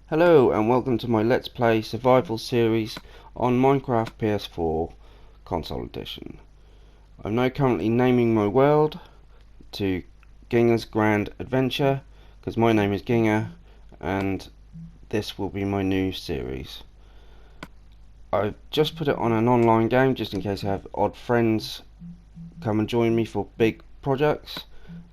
Hello and welcome to my Let's Play survival series on Minecraft PS4 console edition. I'm now currently naming my world to Ginga's Grand Adventure because my name is Ginga and this will be my new series. I've just put it on an online game just in case I have odd friends come and join me for big projects.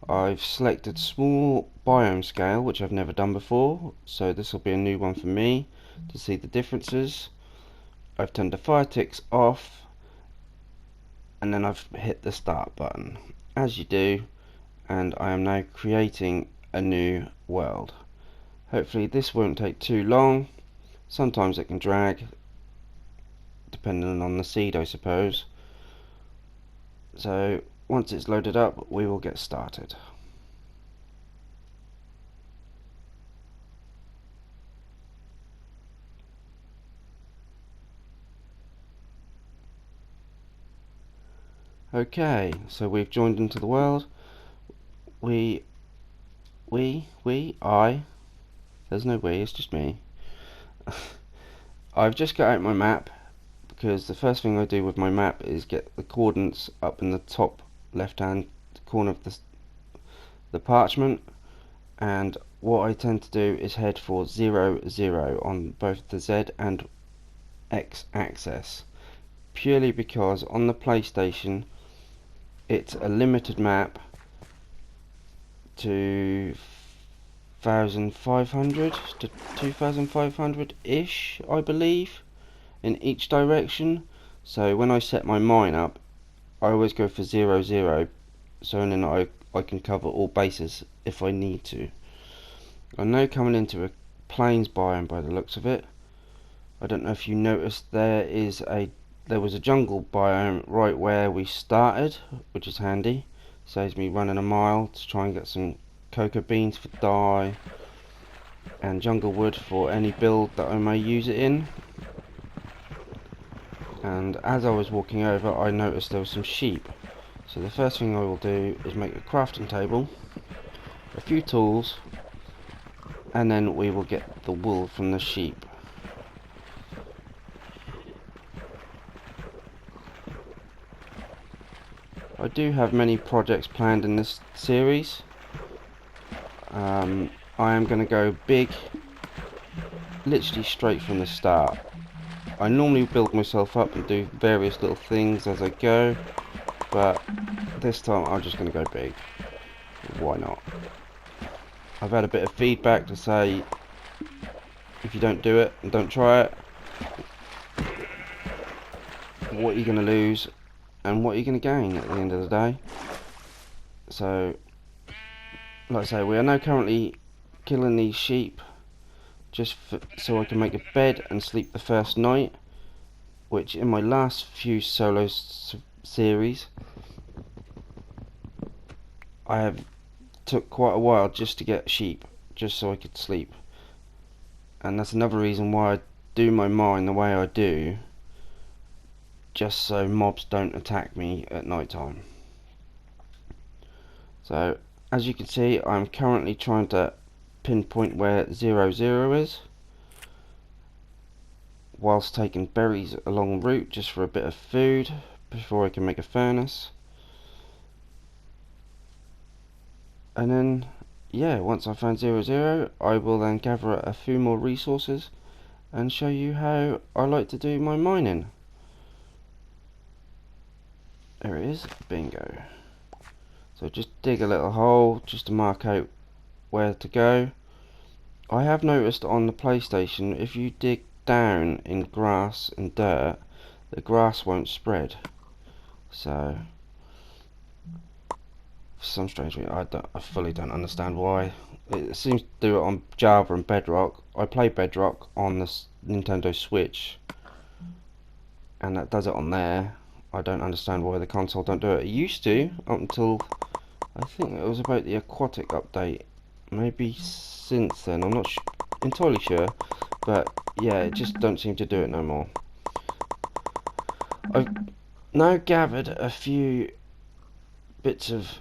I've selected small biome scale, which I've never done before, so this will be a new one for me to see the differences. I've turned the fire ticks off and then I've hit the start button, as you do, and I am now creating a new world. Hopefully this won't take too long. Sometimes it can drag, depending on the seed, I suppose. So once it's loaded up, we will get started. Okay, so we've joined into the world. I, there's no we, it's just me. I've just got out my map because the first thing I do with my map is get the coordinates up in the top left hand corner of the parchment, and what I tend to do is head for 0, 0 on both the Z and X axis, purely because on the PlayStation it's a limited map to 1500 to 2500 ish, I believe, in each direction. So when I set my mine up, I always go for 0, 0, so then I can cover all bases if I need to. I'm now coming into a plains biome by the looks of it. I don't know if you noticed there was a jungle biome right where we started, which is handy. Saves me running a mile to try and get some cocoa beans for dye and jungle wood for any build that I may use it in. And as I was walking over, I noticed there were some sheep. So the first thing I will do is make a crafting table, a few tools, and then we will get the wool from the sheep. I do have many projects planned in this series. I am going to go big, literally straight from the start. I normally build myself up and do various little things as I go, but this time I'm just going to go big. Why not? I've had a bit of feedback to say if you don't do it and don't try it, what are you going to lose and what are you going to gain at the end of the day? So, like I say, we are now currently killing these sheep just so I can make a bed and sleep the first night, which in my last few solo series I have took quite a while just to get sheep, just so I could sleep. And that's another reason why I do my mine the way I do, just so mobs don't attack me at night time. So as you can see, I'm currently trying to pinpoint where 0, 0 is, whilst taking berries along route just for a bit of food before I can make a furnace. And then, yeah, once I find 0, 0, I will then gather a few more resources and show you how I like to do my mining. There it is, bingo. So just dig a little hole just to mark out where to go. I have noticed on the PlayStation, if you dig down in grass and dirt, the grass won't spread. So for some strange reason, I fully don't understand why. It seems to do it on Java and Bedrock. I play Bedrock on the Nintendo Switch, and that does it on there. I don't understand why the console don't do it. It used to, up until I think it was about the aquatic update. Maybe since then, I'm not entirely sure, but yeah, it just don't seem to do it no more. I've now gathered a few bits of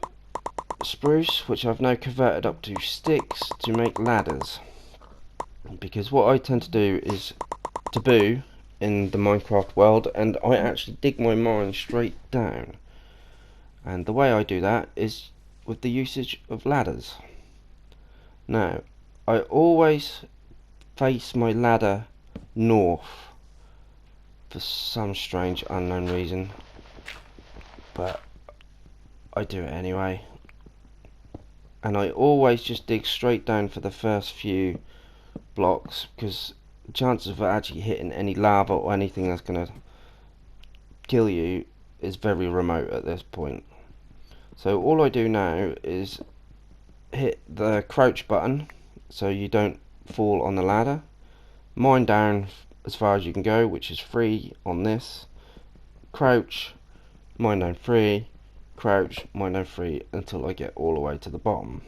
spruce, which I've now converted up to sticks to make ladders. because what I tend to do is taboo in the Minecraft world, and I actually dig my mine straight down. And the way I do that is with the usage of ladders. Now, I always face my ladder north for some strange unknown reason, but I do it anyway. And I always just dig straight down for the first few blocks, because the chances of actually hitting any lava or anything that's going to kill you is very remote at this point. So all I do now is hit the crouch button so you don't fall on the ladder, mine down as far as you can go, which is 3 on this, crouch, mine down 3, crouch, mine down 3 until I get all the way to the bottom.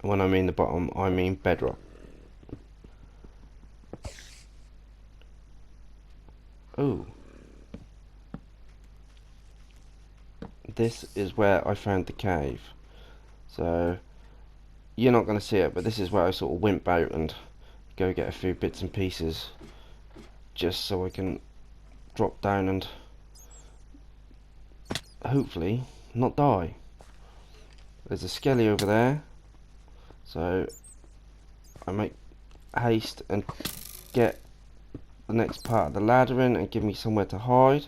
When I mean the bottom, I mean bedrock. Oh, this is where I found the cave. So you're not going to see it, but this is where I sort of wimp out and go get a few bits and pieces just so I can drop down and hopefully not die. There's a skelly over there, so I make haste and get the next part of the ladder in and give me somewhere to hide.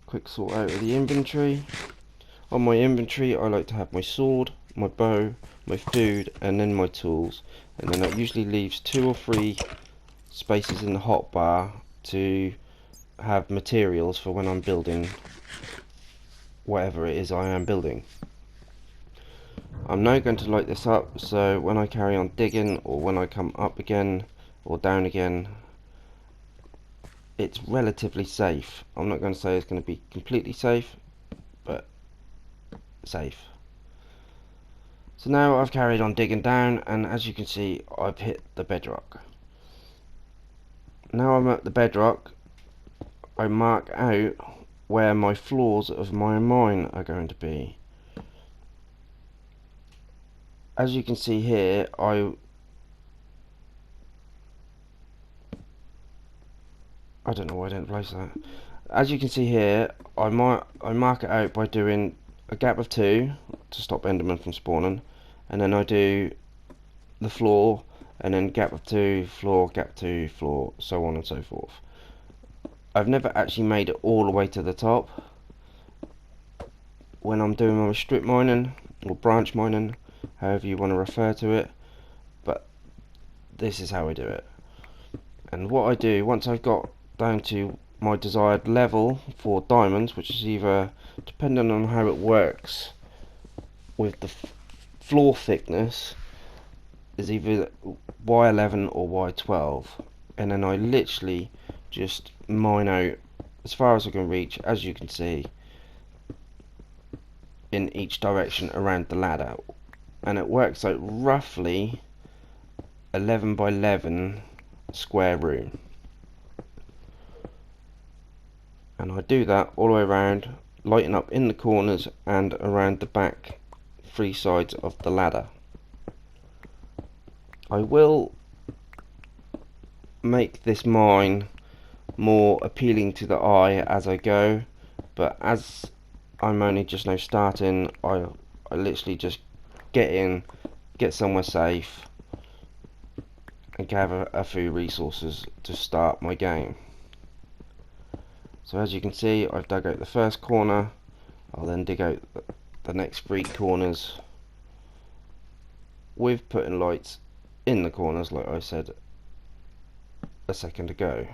Quick sort out of the inventory. On my inventory I like to have my sword, my bow, my food, and then my tools, and then that usually leaves 2 or 3 spaces in the hotbar to have materials for when I'm building whatever it is I am building. I'm now going to light this up so when I carry on digging, or when I come up again or down again, it's relatively safe. I'm not going to say it's going to be completely safe, but safe. So now I've carried on digging down, and as you can see I've hit the bedrock. Now I'm at the bedrock, I mark out where my floors of my mine are going to be. As you can see here, I don't know why I didn't place that. As you can see here, I mark it out by doing a gap of 2 to stop Enderman from spawning, and then I do the floor, and then gap of 2, floor, gap 2, floor, so on and so forth. I've never actually made it all the way to the top when I'm doing my strip mining or branch mining, however you want to refer to it, but this is how I do it. And what I do once I've got down to my desired level for diamonds, which is either, depending on how it works with the floor thickness, is either Y11 or Y12, and then I literally just mine out as far as I can reach, as you can see, in each direction around the ladder, and it works out roughly 11 by 11 square room. And I do that all the way around, lighting up in the corners and around the back 3 sides of the ladder. I will make this mine more appealing to the eye as I go, but as I'm only just now starting, I literally just get in, get somewhere safe, and gather a few resources to start my game. So as you can see, I've dug out the first corner. I'll then dig out the next 3 corners with putting lights in the corners, like I said a second ago.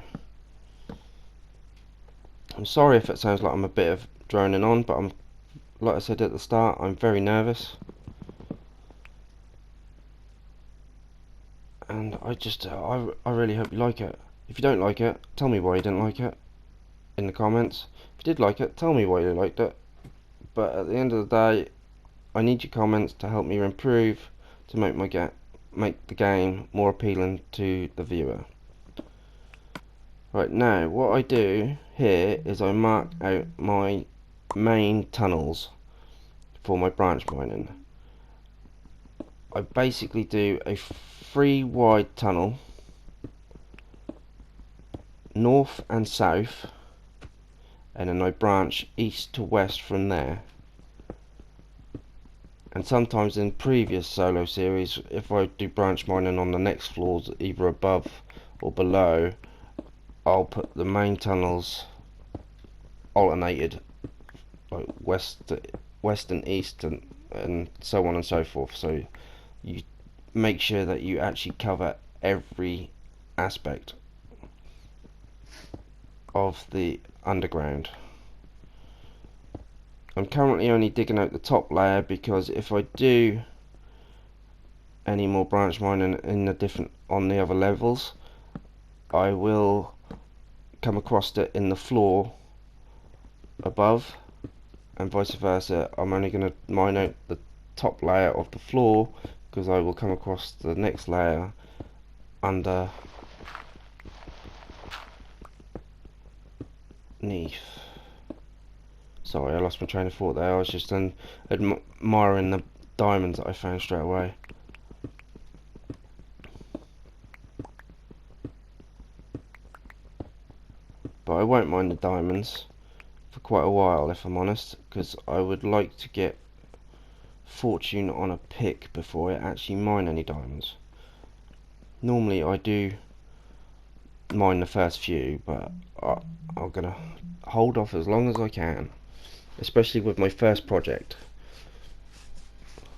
I'm sorry if it sounds like I'm a bit of droning on, but like I said at the start, I'm very nervous, and I really hope you like it. If you don't like it, tell me why you didn't like it in the comments. If you did like it, tell me why you liked it. But at the end of the day, I need your comments to help me improve, to make the game more appealing to the viewer. Right, now what I do here is I mark out my main tunnels for my branch mining. I basically do a 3 wide tunnel north and south, and then I branch east to west from there. And sometimes in previous solo series, if I do branch mining on the next floors either above or below, I'll put the main tunnels alternated, like west and east, and so on and so forth, so you make sure that you actually cover every aspect of the underground. I'm currently only digging out the top layer because if I do any more branch mining on the other levels, I will come across it in the floor above, and vice versa. I'm only going to mine out the top layer of the floor because I will come across the next layer underneath. Sorry, I lost my train of thought there. I was just admiring the diamonds that I found straight away. But I won't mine the diamonds for quite a while, if I'm honest, because I would like to get fortune on a pick before I actually mine any diamonds. Normally I do mine the first few, but I'm gonna hold off as long as I can, especially with my first project.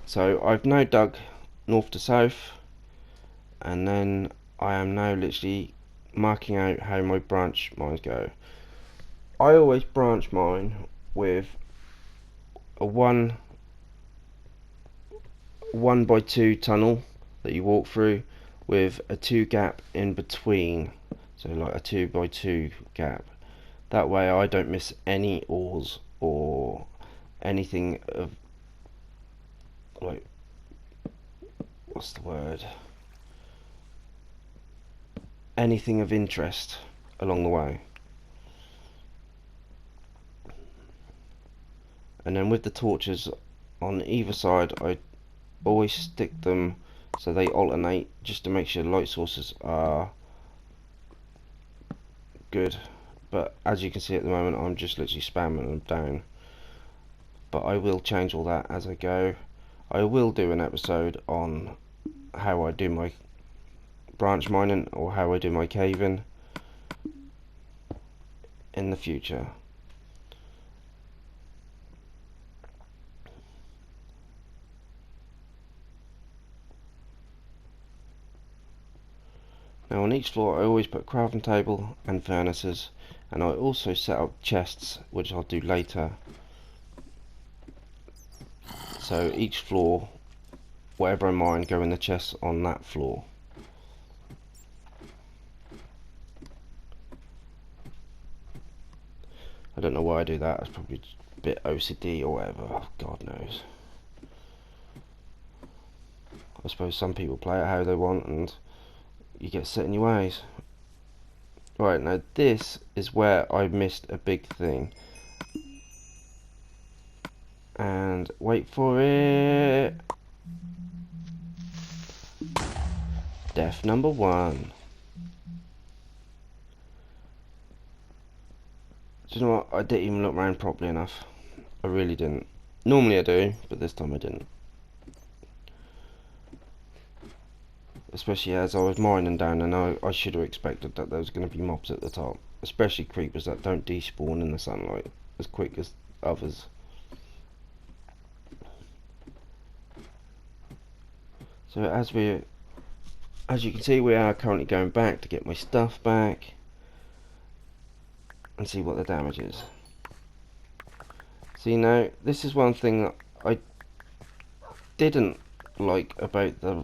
So I've now dug north to south, and then I am now literally marking out how my branch mines go. I always branch mine with a 1x2 tunnel that you walk through with a 2 gap in between, so like a 2x2 gap. That way I don't miss any ores or anything of, like, what's the word, anything of interest along the way. And then with the torches on either side, I always stick them so they alternate, just to make sure light sources are good. But as you can see at the moment, I'm just literally spamming them down, but I will change all that as I go. I will do an episode on how I do my branch mining or how I do my caving in the future. Now on each floor I always put a crafting table and furnaces, and I also set up chests, which I'll do later. So each floor, whatever I mine, go in the chests on that floor. I don't know why I do that, it's probably a bit OCD or whatever, God knows. I suppose some people play it how they want and you get set in your ways. Right, now this is where I missed a big thing. And wait for it. Death number 1. Do you know what? I didn't even look around properly enough. I really didn't. Normally I do, but this time I didn't. Especially as I was mining down, and I should have expected that there was going to be mobs at the top. Especially creepers that don't despawn in the sunlight as quick as others. So as you can see, we are currently going back to get my stuff back and see what the damage is. See, now this is one thing that I didn't like about the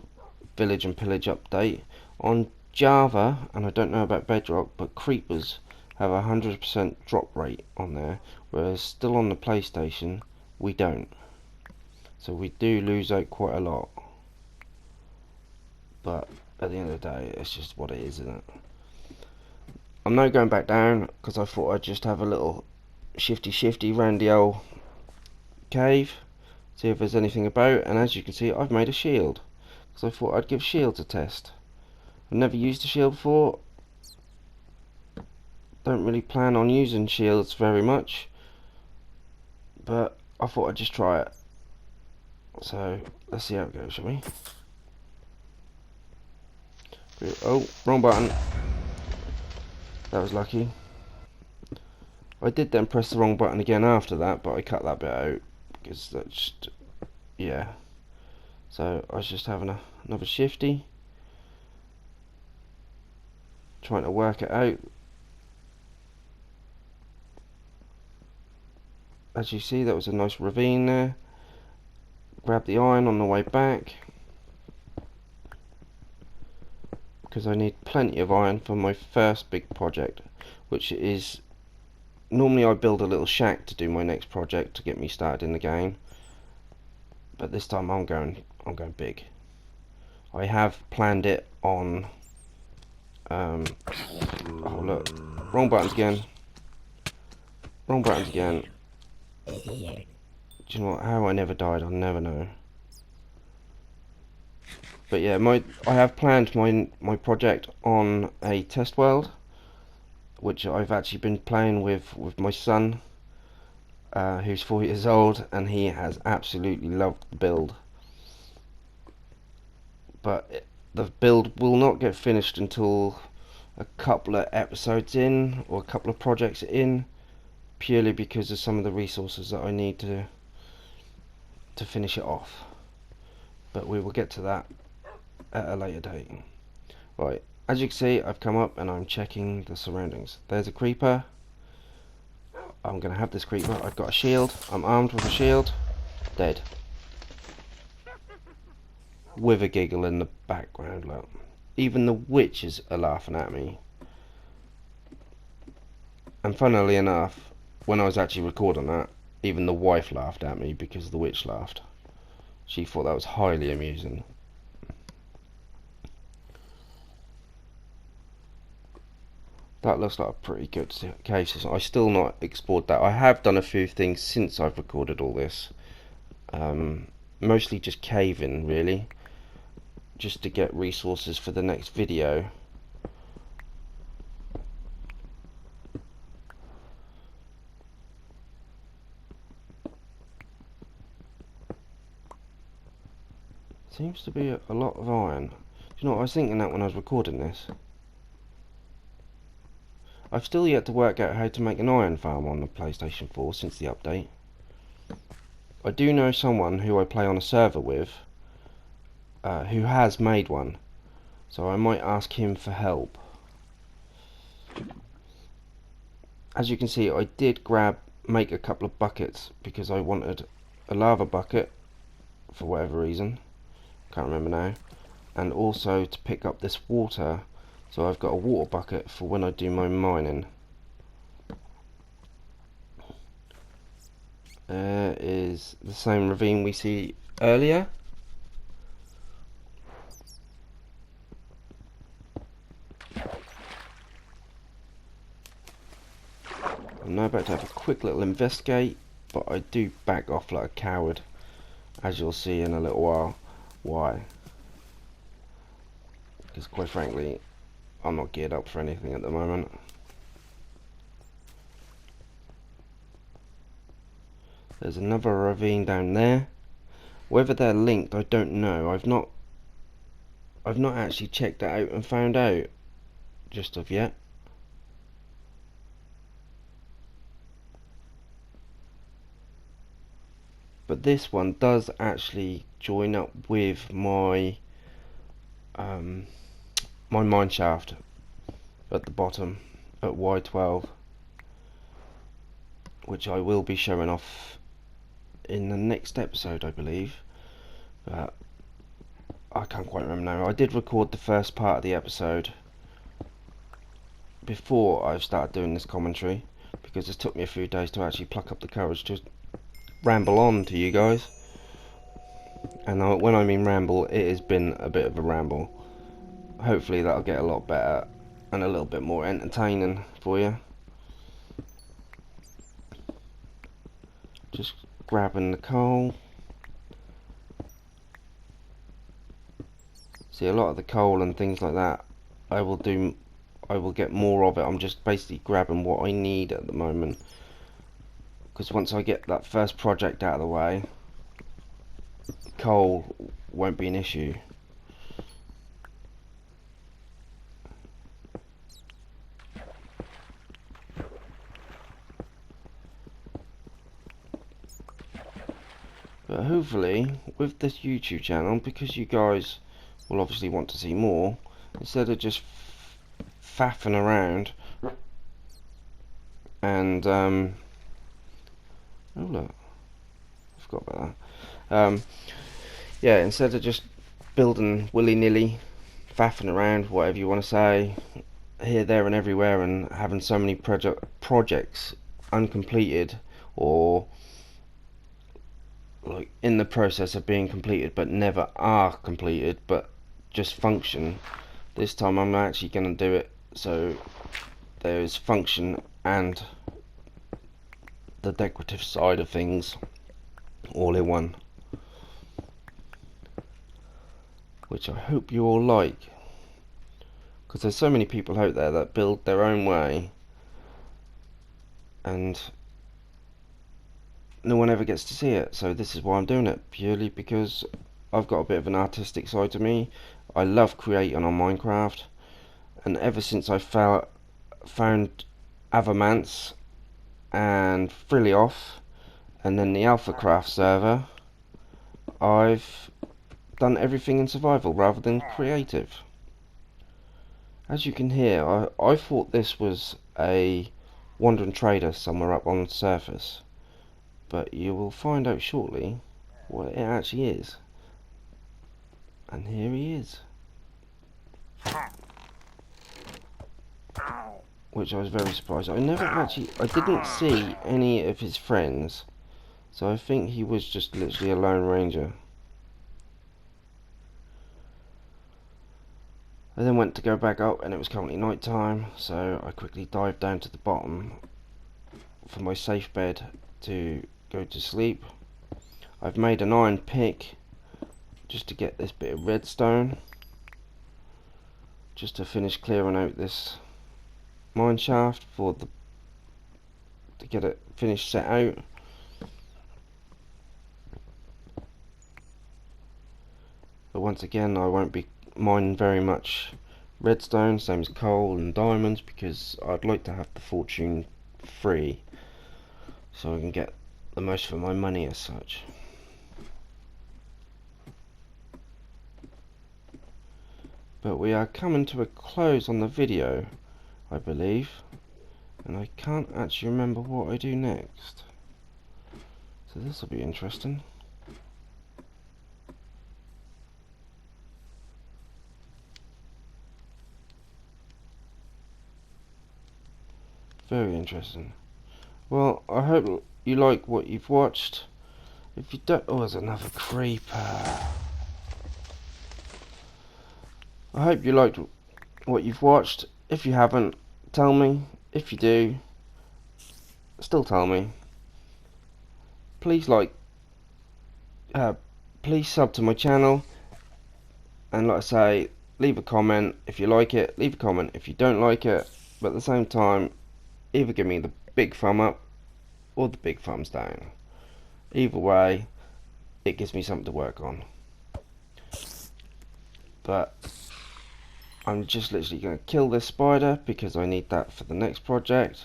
village and pillage update. On Java, and I don't know about Bedrock, but creepers have a 100% drop rate on there, whereas still on the PlayStation we don't. So we do lose out quite a lot. But at the end of the day, it's just what it is, isn't it? I'm now going back down because I thought I'd just have a little shifty round the old cave, see if there's anything about, and as you can see I've made a shield because I thought I'd give shields a test. I've never used a shield before, don't really plan on using shields very much, but I thought I'd just try it. So let's see how it goes, shall we? Oh, wrong button. That was lucky. I did then press the wrong button again after that, but I cut that bit out because that's just, yeah. So I was just having another shifty, trying to work it out. As you see, that was a nice ravine there. Grab the iron on the way back because I need plenty of iron for my first big project, which is, normally I build a little shack to do my next project to get me started in the game, but this time I'm going big. I have planned it on oh look, wrong buttons again. Wrong buttons again. Do you know what, how I never died, I'll never know. But yeah, I have planned my project on a test world, which I've actually been playing with my son, who's 4 years old, and he has absolutely loved the build. But the build will not get finished until a couple of episodes in, or a couple of projects in, purely because of some of the resources that I need to finish it off. But we will get to that at a later date. Right, as you can see, I've come up and I'm checking the surroundings. There's a creeper. I'm going to have this creeper. I've got a shield. I'm armed with a shield. Dead. With a giggle in the background, look. Even the witches are laughing at me. And funnily enough, when I was actually recording that, even the wife laughed at me because the witch laughed. She thought that was highly amusing. That looks like a pretty good cave system. I still not explored that. I have done a few things since I've recorded all this. Mostly just caving, really. Just to get resources for the next video. Seems to be a lot of iron. Do you know what, I was thinking that when I was recording this. I've still yet to work out how to make an iron farm on the PlayStation 4 since the update. I do know someone who I play on a server with who has made one, so I might ask him for help. As you can see, I did make a couple of buckets because I wanted a lava bucket for whatever reason, can't remember now, and also to pick up this water. So I've got a water bucket for when I do my mining. There is the same ravine we see earlier. I'm now about to have a quick little investigate, but I do back off like a coward, as you'll see in a little while. Why? Because quite frankly, I'm not geared up for anything at the moment. There's another ravine down there. Whether they're linked, I don't know. I've not actually checked that out and found out just of yet. But this one does actually join up with my my mine shaft at the bottom at Y12, which I will be showing off in the next episode, I believe. But I can't quite remember now. I did record the first part of the episode before I started doing this commentary, because it took me a few days to actually pluck up the courage to ramble on to you guys. And when I mean ramble, it has been a bit of a ramble. Hopefully that'll get a lot better and a little bit more entertaining for you. Just grabbing the coal. See, a lot of the coal and things like that, I will get more of it. I'm just basically grabbing what I need at the moment, because once I get that first project out of the way, coal won't be an issue. But hopefully, with this YouTube channel, because you guys will obviously want to see more, instead of just faffing around and oh look, I forgot about that. Yeah, instead of just building willy-nilly, faffing around, whatever you want to say, here, there and everywhere, and having so many projects uncompleted, or like in the process of being completed but never are completed, but just function. This time I'm actually going to do it so there's function and the decorative side of things all in one, which I hope you all like, because there's so many people out there that build their own way and no one ever gets to see it. So this is why I'm doing it, purely because I've got a bit of an artistic side to me. I love creating on Minecraft, and ever since I found Avamance and Freelioff and then the AlphaCraft server, I've done everything in survival rather than creative. As you can hear, I thought this was a wandering trader somewhere up on the surface, but you will find out shortly what it actually is. And here he is, which I was very surprised. I didn't see any of his friends, so I think he was just literally a lone ranger. I then went to go back up and it was currently night time, so I quickly dived down to the bottom for my safe bed to go to sleep. I've made an iron pick just to get this bit of redstone, just to finish clearing out this mine shaft to get it finished set out. But once again, I won't be mining very much redstone, same as coal and diamonds, because I'd like to have the fortune free so I can get the most for my money as such. But we are coming to a close on the video, I believe, and I can't actually remember what I do next, so this will be interesting. Very interesting. Well, I hope you like what you've watched. If you don't, oh, there's another creeper. I hope you liked what you've watched. If you haven't, tell me. If you do, still tell me. Please please sub to my channel, and like I say, leave a comment if you like it, leave a comment if you don't like it, but at the same time, either give me the big thumb up or the big thumbs down. Either way, it gives me something to work on. But I'm just literally going to kill this spider because I need that for the next project,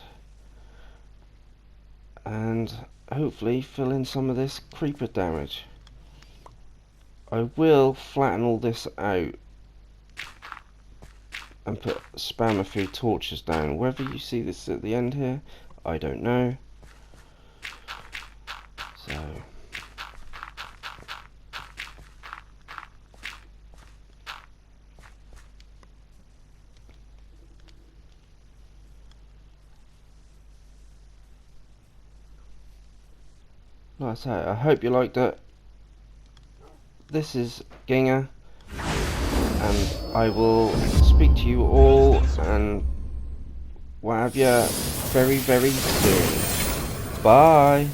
and hopefully fill in some of this creeper damage. I will flatten all this out and spam a few torches down. Whether you see this at the end here, I don't know. So like I say, I hope you liked it. This is Ginga. and I will speak to you all and what have you very, very soon. Bye.